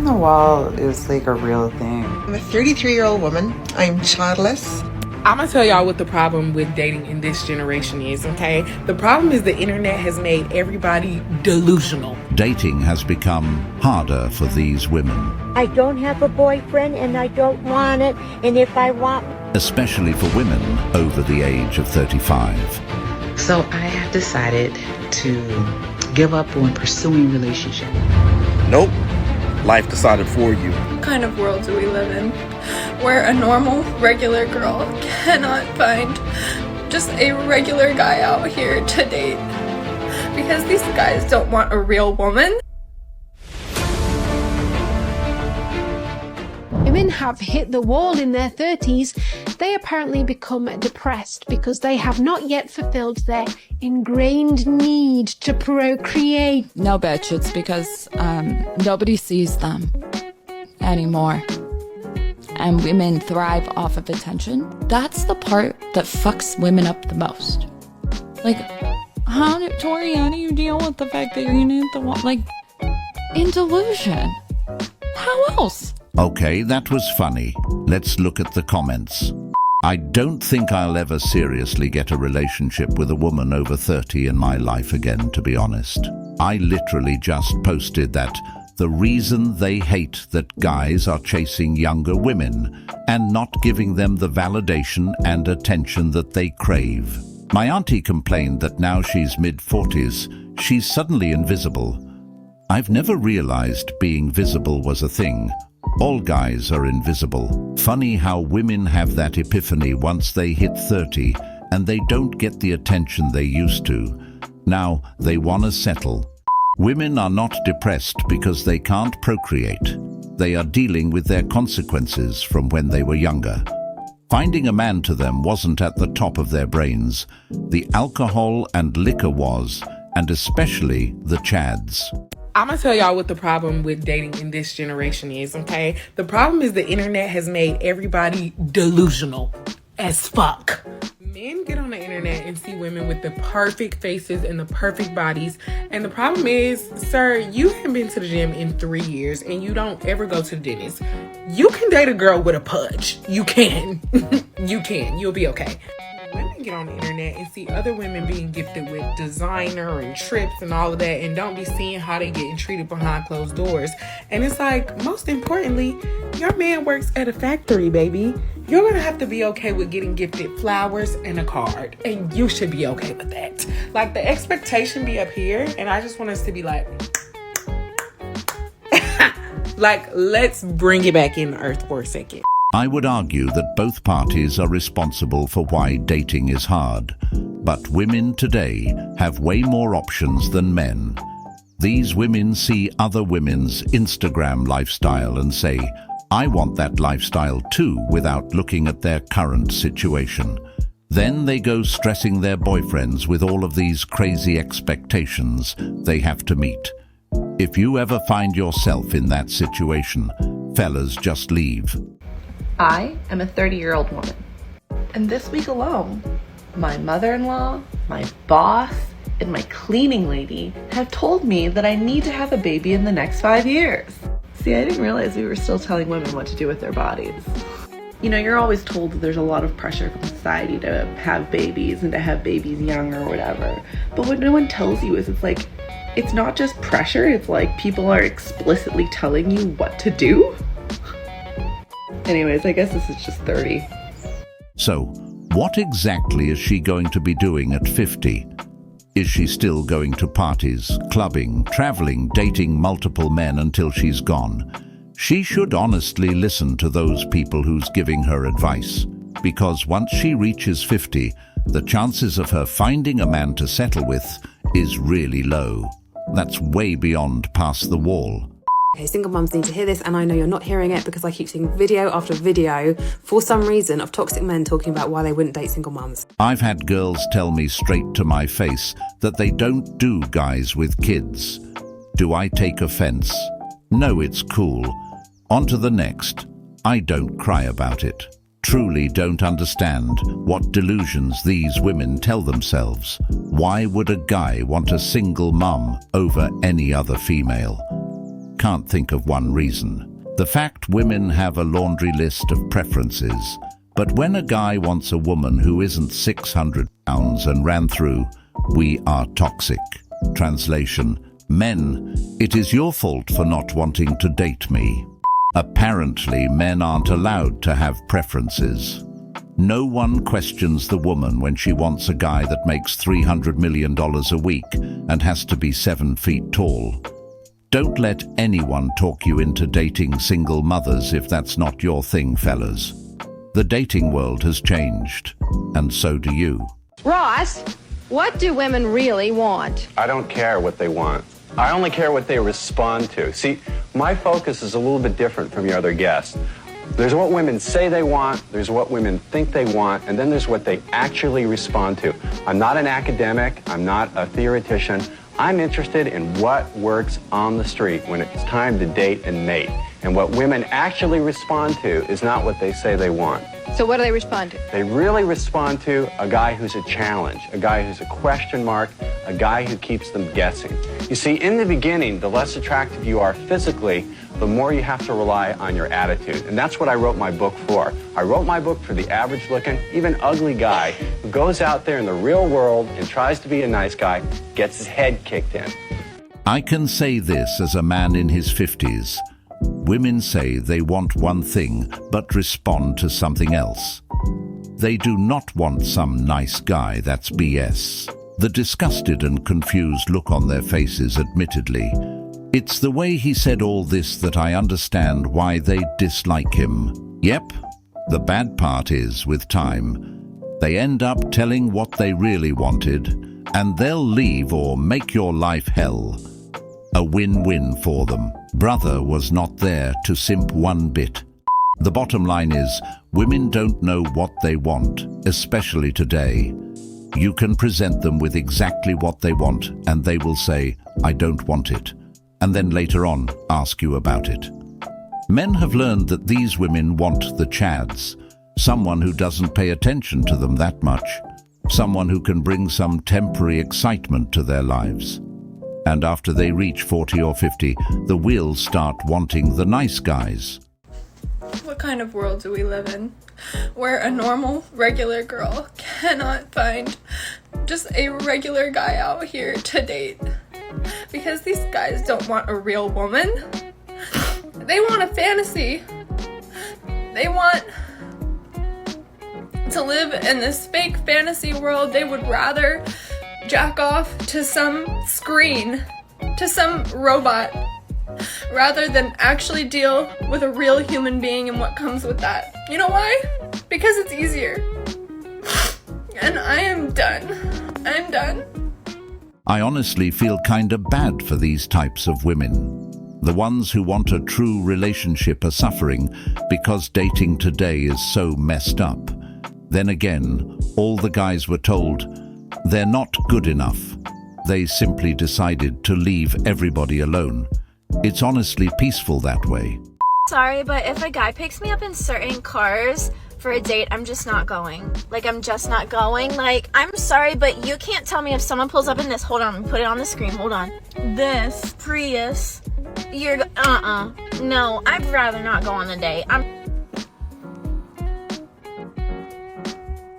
on the wall is like a real thing. I'm a 33-year-old woman. I'm childless. I'm gonna tell y'all what the problem with dating in this generation is, okay? The problem is the internet has made everybody delusional. Dating has become harder for these women. I don't have a boyfriend and I don't want it, and if I want... Especially for women over the age of 35. So I have decided to give up on pursuing relationship. Nope. Life decided for you. What kind of world do we live in where a normal, regular girl cannot find just a regular guy out here to date? Because these guys don't want a real woman. Women have hit the wall in their 30s. They apparently become depressed because they have not yet fulfilled their ingrained need to procreate. No, bitch, it's because nobody sees them anymore. And women thrive off of attention. That's the part that fucks women up the most. Like, Tori, how do you deal with the fact that you're gonna hit the wall? Like, in delusion. How else? Okay, that was funny. Let's look at the comments. I don't think I'll ever seriously get a relationship with a woman over 30 in my life again, to be honest. I literally just posted that the reason they hate that guys are chasing younger women and not giving them the validation and attention that they crave. My auntie complained that now she's mid-40s, she's suddenly invisible. I've never realized being visible was a thing. All guys are invisible. Funny how women have that epiphany once they hit 30 and they don't get the attention they used to. Now they want to settle. Women are not depressed because they can't procreate. They are dealing with their consequences from when they were younger. Finding a man to them wasn't at the top of their brains. The alcohol and liquor was, and especially the chads. I'm gonna tell y'all what the problem with dating in this generation is, okay? The problem is the internet has made everybody delusional as fuck. Men get on the internet and see women with the perfect faces and the perfect bodies. And the problem is, sir, you haven't been to the gym in 3 years and you don't ever go to the dentist. You can date a girl with a pudge. You can. You can. You'll be okay. Women get on the internet and see other women being gifted with designer and trips and all of that and don't be seeing how they getting treated behind closed doors. And it's like, most importantly, your man works at a factory, baby. You're gonna have to be okay with getting gifted flowers and a card, and you should be okay with that. Like, the expectation be up here, and I just want us to be like, like, let's bring it back in the earth for a second. I would argue that both parties are responsible for why dating is hard, but women today have way more options than men. These women see other women's Instagram lifestyle and say, I want that lifestyle too, without looking at their current situation. Then they go stressing their boyfriends with all of these crazy expectations they have to meet. If you ever find yourself in that situation, fellas, just leave. I am a 30-year-old woman, and this week alone, my mother-in-law, my boss, and my cleaning lady have told me that I need to have a baby in the next 5 years. See, I didn't realize we were still telling women what to do with their bodies. You know, you're always told that there's a lot of pressure from society to have babies and to have babies young or whatever. But what no one tells you is it's not just pressure, it's like people are explicitly telling you what to do. Anyways, I guess this is just 30. So, what exactly is she going to be doing at 50? Is she still going to parties, clubbing, traveling, dating multiple men until she's gone? She should honestly listen to those people who's giving her advice, because once she reaches 50, the chances of her finding a man to settle with is really low. That's way beyond past the wall. Okay, single mums need to hear this, and I know you're not hearing it because I keep seeing video after video, for some reason, of toxic men talking about why they wouldn't date single mums. I've had girls tell me straight to my face that they don't do guys with kids. Do I take offense? No, it's cool. On to the next. I don't cry about it. Truly don't understand what delusions these women tell themselves. Why would a guy want a single mum over any other female? can't think of one reason. The fact women have a laundry list of preferences. But when a guy wants a woman who isn't 600 pounds and ran through, we are toxic. Translation: men, it is your fault for not wanting to date me. Apparently, men aren't allowed to have preferences. No one questions the woman when she wants a guy that makes $300 million a week and has to be 7 feet tall. Don't let anyone talk you into dating single mothers if that's not your thing, fellas. The dating world has changed, and so do you. Ross, what do women really want? I don't care what they want. I only care what they respond to. See, my focus is a little bit different from your other guests. There's what women say they want, there's what women think they want, and then there's what they actually respond to. I'm not an academic, I'm not a theoretician. I'm interested in what works on the street when it's time to date and mate. And what women actually respond to is not what they say they want. So what do they respond to? They really respond to a guy who's a challenge, a guy who's a question mark, a guy who keeps them guessing. You see, in the beginning, the less attractive you are physically, the more you have to rely on your attitude. And that's what I wrote my book for. I wrote my book for the average-looking, even ugly guy who goes out there in the real world and tries to be a nice guy, gets his head kicked in. I can say this as a man in his 50s. Women say they want one thing, but respond to something else. They do not want some nice guy, that's BS. The disgusted and confused look on their faces, admittedly. It's the way he said all this that I understand why they dislike him. Yep, the bad part is, with time, they end up telling what they really wanted, and they'll leave or make your life hell. A win-win for them. Brother was not there to simp one bit. The bottom line is, women don't know what they want, especially today. You can present them with exactly what they want, and they will say, I don't want it, and then later on ask you about it. Men have learned that these women want the chads, someone who doesn't pay attention to them that much, someone who can bring some temporary excitement to their lives. And after they reach 40 or 50, the wheels start wanting the nice guys. What kind of world do we live in where a normal, regular girl cannot find just a regular guy out here to date? Because these guys don't want a real woman. They want a fantasy. They want to live in this fake fantasy world. They would rather jack off to some screen, to some robot, rather than actually deal with a real human being and what comes with that. You know why? Because it's easier. And I am done. I'm done. I honestly feel kinda bad for these types of women. The ones who want a true relationship are suffering because dating today is so messed up. Then again, all the guys were told they're not good enough. They simply decided to leave everybody alone. It's honestly peaceful that way. Sorry, but if a guy picks me up in certain cars for a date, I'm just not going. Like, I'm just not going. Like, I'm sorry, but you can't tell me if someone pulls up in this. Hold on, put it on the screen. Hold on. This Prius. You're, no, I'd rather not go on a date.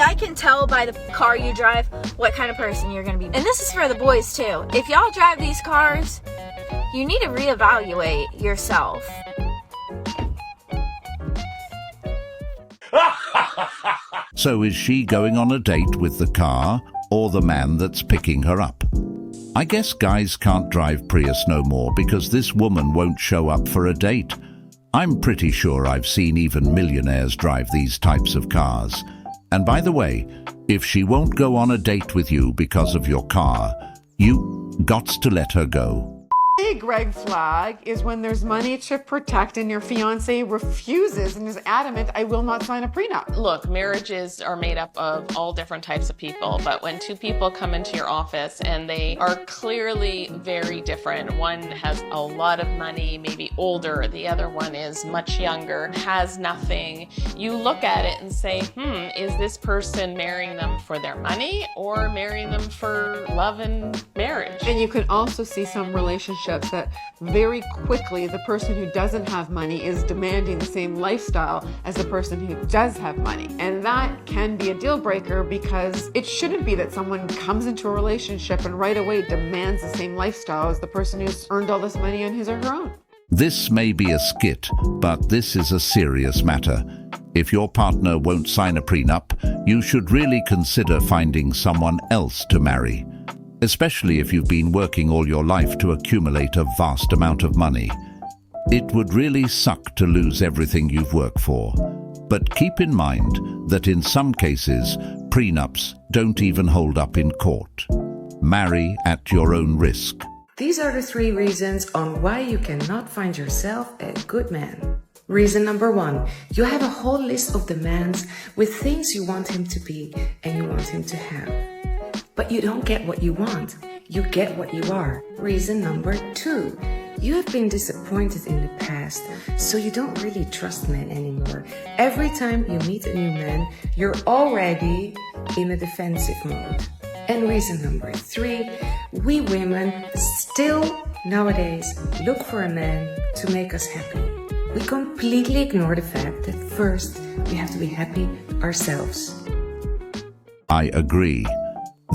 I can tell by the car you drive what kind of person you're gonna be. And this is for the boys too. If y'all drive these cars, you need to reevaluate yourself. So is she going on a date with the car or the man that's picking her up? I guess guys can't drive Prius no more because this woman won't show up for a date. I'm pretty sure I've seen even millionaires drive these types of cars. And by the way, if she won't go on a date with you because of your car, you gots to let her go. Big red flag is when there's money to protect and your fiance refuses and is adamant, I will not sign a prenup. Look, marriages are made up of all different types of people, but when two people come into your office and they are clearly very different, one has a lot of money, maybe older, the other one is much younger, has nothing, you look at it and say, is this person marrying them for their money or marrying them for love and marriage? And you can also see some relationships relationships that very quickly the person who doesn't have money is demanding the same lifestyle as the person who does have money. And that can be a deal breaker because it shouldn't be that someone comes into a relationship and right away demands the same lifestyle as the person who's earned all this money on his or her own. This may be a skit, but this is a serious matter. If your partner won't sign a prenup, you should really consider finding someone else to marry, especially if you've been working all your life to accumulate a vast amount of money. It would really suck to lose everything you've worked for. But keep in mind that in some cases, prenups don't even hold up in court. Marry at your own risk. These are the 3 reasons on why you cannot find yourself a good man. Reason number 1, you have a whole list of demands with things you want him to be and you want him to have. But you don't get what you want, you get what you are. Reason number 2, you have been disappointed in the past, so you don't really trust men anymore. Every time you meet a new man, you're already in a defensive mode. And reason number 3, we women still nowadays look for a man to make us happy. We completely ignore the fact that first we have to be happy ourselves. I agree.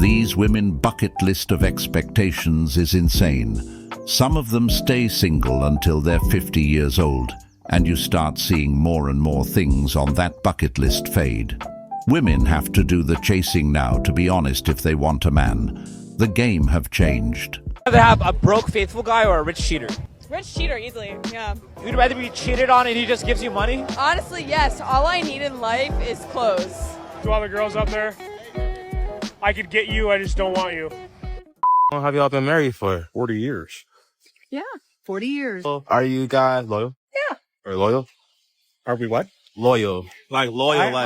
These women bucket list of expectations is insane. Some of them stay single until they're 50 years old, and you start seeing more and more things on that bucket list fade. Women have to do the chasing now, to be honest, if they want a man. The game have changed. Rather have a broke faithful guy or a rich cheater? Rich cheater, easily, yeah. You'd rather be cheated on and he just gives you money? Honestly, yes. All I need in life is clothes. To all the girls up there, I could get you, I just don't want you. How long have y'all been married for? 40 years. Yeah, 40 years. Are you guys loyal? Yeah. Or loyal? Are we what? Loyal. Like loyal,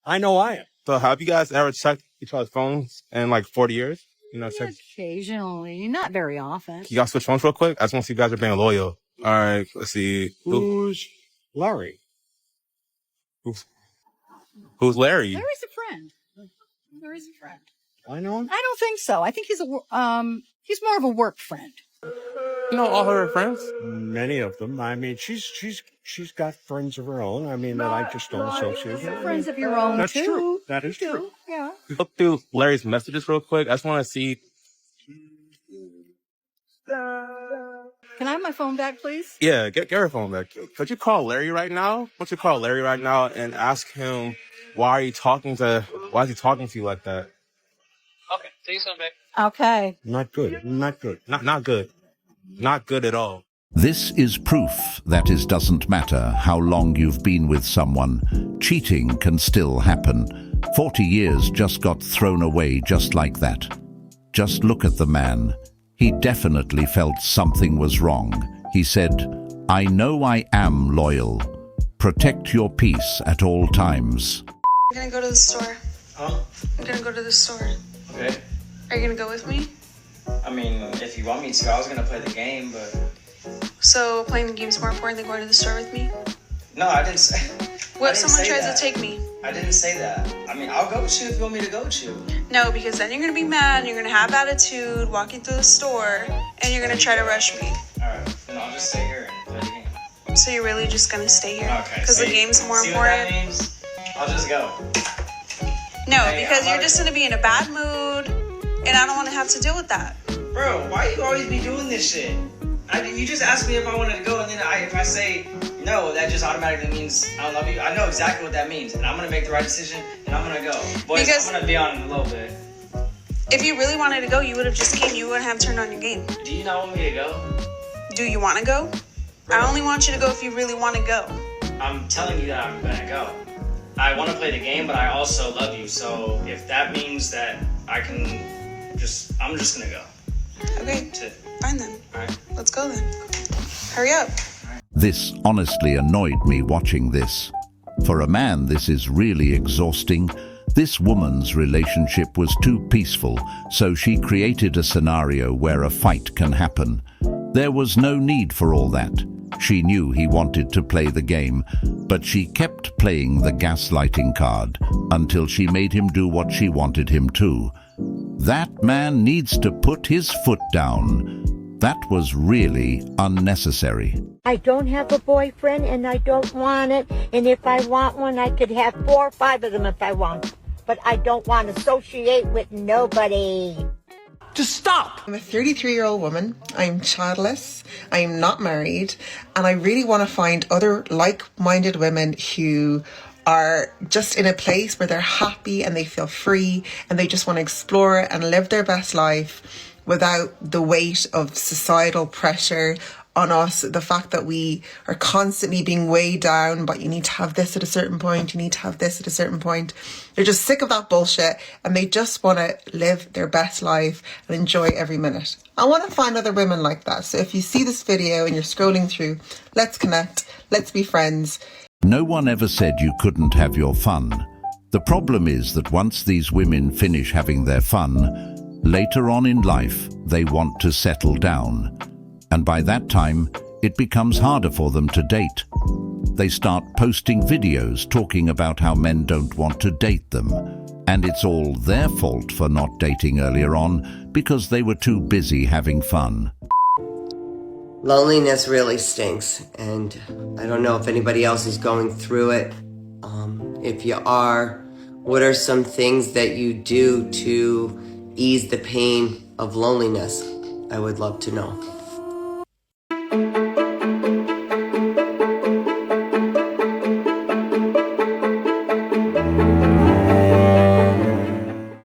I know I am. So have you guys ever checked each other's phones in like 40 years? You know, check. Occasionally, not very often. Can y'all switch phones real quick? I just want to see if you guys are being loyal. All right, let's see. Who's Larry? Who's Larry? Larry's a friend. Larry's a friend. I know him? I don't think so. I think he's more of a work friend. You know all her friends? Many of them. I mean, she's got friends of her own. I mean, that I just don't associate with. Friends of your own, That's too. true. That is true. Yeah. Look through Larry's messages real quick. I just want to see. Can I have my phone back, please? Yeah, get her phone back. Could you call Larry right now? Why don't you call Larry right now and ask him why is he talking to you like that? Okay, see you soon, babe. Okay. Not good. Not good. Not good. Not good at all. This is proof that it doesn't matter how long you've been with someone. Cheating can still happen. 40 years just got thrown away just like that. Just look at the man. He definitely felt something was wrong. He said, "I know I am loyal. Protect your peace at all times." I'm gonna go to the store. Huh? I'm gonna go to the store. Okay. Are you gonna go with me? I mean, if you want me to, I was gonna play the game, but... So playing the game's more important than going to the store with me? No, I didn't say... What if someone tries to take me? I didn't say that. I mean, I'll go with you if you want me to go with you. No, because then you're gonna be mad, and you're gonna have attitude walking through the store, and you're gonna try to rush me. Alright, then I'll just stay here and play the game. So you're really just gonna stay here? Okay. Because the game's more important? What that means? I'll just go. No, because you're just gonna be in a bad mood, and I don't want to have to deal with that. Bro, why you always be doing this shit? You just asked me if I wanted to go, and then if I say no, that just automatically means I don't love you. I know exactly what that means, and I'm gonna make the right decision, and I'm gonna go. Boys, I'm gonna be on in a little bit. If you really wanted to go, you would have just came. You wouldn't have turned on your game. Do you not want me to go? Do you want to go? Bro. I only want you to go if you really want to go. I'm telling you that I'm gonna go. I want to play the game, but I also love you. So if that means that I can I'm just gonna go. Okay, fine then. All right. Let's go then. Hurry up. This honestly annoyed me watching this. For a man, this is really exhausting. This woman's relationship was too peaceful, so she created a scenario where a fight can happen. There was no need for all that. She knew he wanted to play the game, but she kept playing the gaslighting card until she made him do what she wanted him to. That man needs to put his foot down. That was really unnecessary. I don't have a boyfriend and I don't want it. And if I want one, I could have 4 or 5 of them if I want. But I don't want to associate with nobody. Just stop! I'm a 33-year-old woman. I'm childless. I am not married. And I really want to find other like-minded women who are just in a place where they're happy and they feel free and they just want to explore and live their best life without the weight of societal pressure on us, the fact that we are constantly being weighed down, but you need to have this at a certain point, you need to have this at a certain point. They're just sick of that bullshit and they just want to live their best life and enjoy every minute. I want to find other women like that. So if you see this video and you're scrolling through, let's connect, let's be friends. No one ever said you couldn't have your fun. The problem is that once these women finish having their fun, later on in life, they want to settle down. And by that time, it becomes harder for them to date. They start posting videos talking about how men don't want to date them. And it's all their fault for not dating earlier on because they were too busy having fun. Loneliness really stinks, and I don't know if anybody else is going through it. If you are, what are some things that you do to ease the pain of loneliness? I would love to know.